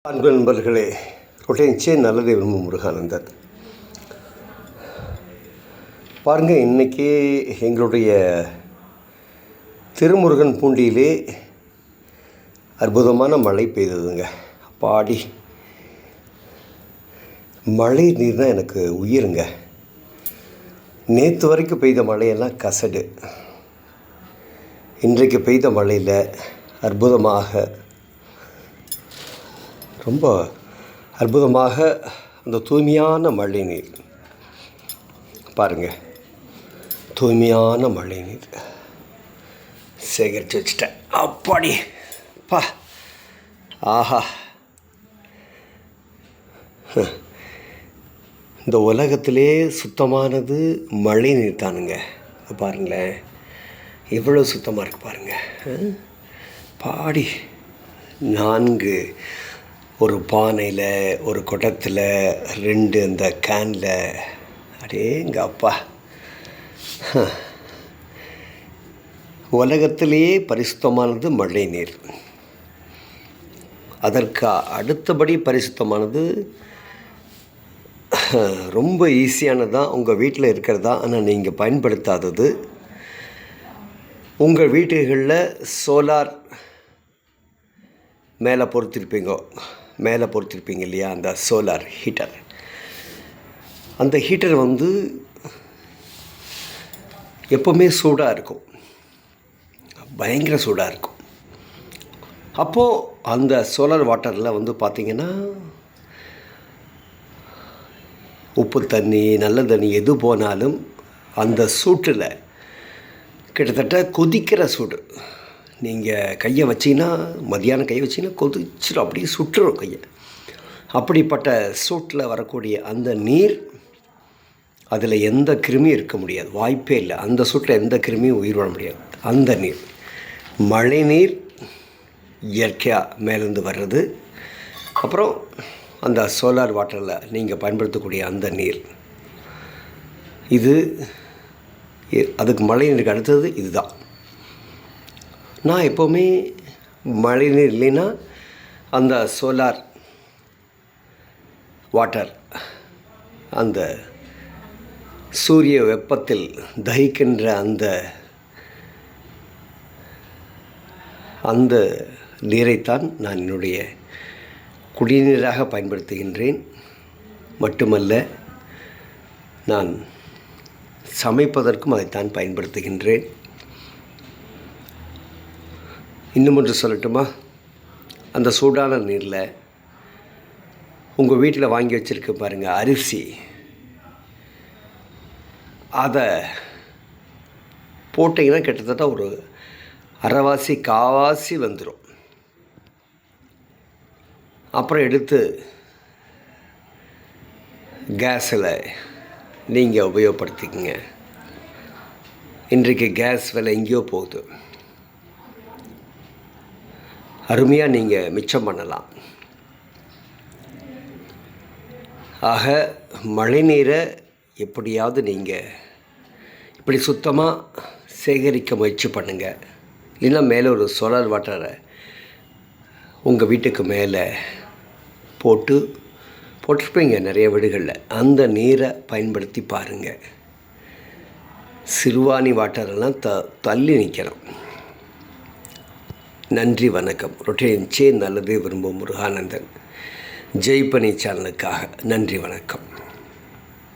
அன்பு நண்பர்களே, ரொட்டேன்ச்சே நல்லதை விரும்பும் முருகானந்தன். பாருங்கள், இன்றைக்கி எங்களுடைய திருமுருகன் பூண்டியிலே அற்புதமான மழை பெய்ததுங்க. பாடி மழை நீர்னால் எனக்கு உயிருங்க. நேற்று வரைக்கும் பெய்த மழையெல்லாம் கசடு. இன்றைக்கு பெய்த மழையில் அற்புதமாக, ரொம்ப அற்புதமாக அந்த தூய்மையான மழை நீர் பாருங்கள், தூய்மையான மழை நீர் சேகரித்து வச்சுட்டேன். அப்பாடி பா, ஆஹா! இந்த உலகத்திலே சுத்தமானது மழை நீர் தானுங்க. பாருங்களேன், எவ்வளோ சுத்தமாக இருக்குது பாருங்கள். பாடி 4 ஒரு பானையில், ஒரு குடத்தில், 2 இந்த கேனில். அடேங்க அப்பா! உலகத்திலேயே பரிசுத்தமானது மழை நீர். அதற்கு அடுத்தபடி பரிசுத்தமானது ரொம்ப ஈஸியானது தான், உங்கள் வீட்டில் இருக்கிறது தான். ஆனால் நீங்கள் பயன்படுத்தாதது, உங்கள் வீடுகளில் சோலார் மேலே பொறுத்திருப்பீங்க இல்லையா, அந்த சோலார் ஹீட்டர். அந்த ஹீட்டர் எப்போவுமே சூடாக இருக்கும், பயங்கர சூடாக இருக்கும். அப்போது அந்த சோலார் வாட்டரில் பார்த்திங்கன்னா, உப்பு தண்ணி, நல்ல தண்ணி எது போனாலும் அந்த சூட்டில் கிட்டத்தட்ட கொதிக்கிற சூடு. நீங்கள் கையை வச்சிங்கன்னா, மதியானம் கையை வச்சிங்கன்னா கொதிச்சிடும், அப்படியே சுட்டுரும் கையை. அப்படிப்பட்ட சூட்டில் வரக்கூடிய அந்த நீர், அதில் எந்த கிருமியும் இருக்க முடியாது, வாய்ப்பே இல்லை. அந்த சூட்டில் எந்த கிருமியும் உயிர் வாழ முடியாது. அந்த நீர் மழை நீர் இயற்கையாக மேலேருந்து வர்றது. அப்புறம் அந்த சோலார் வாட்டரில் நீங்கள் பயன்படுத்தக்கூடிய அந்த நீர், இது அதுக்கு மழை நீருக்கு அடுத்தது இதுதான். நான் எப்போவுமே மழை நீர் இல்லைன்னா அந்த சோலார் வாட்டர், அந்த சூரிய வெப்பத்தில் தகிக்கின்ற அந்த நீரைத்தான் நான் என்னுடைய குடிநீராக பயன்படுத்துகின்றேன். மட்டுமல்ல, நான் சமைப்பதற்கும் அதைத்தான் பயன்படுத்துகின்றேன். இன்னும் ஒன்று சொல்லட்டுமா? அந்த சூடான நீரில் உங்கள் வீட்டில் வாங்கி வச்சுருக்க பாருங்கள் அரிசி, அதை போட்டிங்கன்னா கிட்டத்தட்ட ஒரு அரைவாசி காவாசி வந்துடும். அப்புறம் எடுத்து கேஸில் நீங்கள் உபயோகப்படுத்திக்கங்க. இன்றைக்கு கேஸ் விலை எங்கேயோ போகுது. அருமையாக நீங்கள் மிச்சம் பண்ணலாம். ஆக மழை நீரை எப்படியாவது நீங்கள் இப்படி சுத்தமாக சேகரிக்க முயற்சி பண்ணுங்கள். இல்லைன்னா மேலே ஒரு சோலார் வாட்டரை உங்கள் வீட்டுக்கு மேலே போட்டிருப்பீங்க நிறைய வீடுகளில். அந்த நீரை பயன்படுத்தி பாருங்கள். சிறுவாணி வாட்டரெல்லாம் தள்ளி நிற்கணும். நன்றி, வணக்கம். ரொட்டேன்ச்சே நல்லதே விரும்பும் முருகானந்தன். ஜெய்பனி சேனலுக்காக நன்றி, வணக்கம்.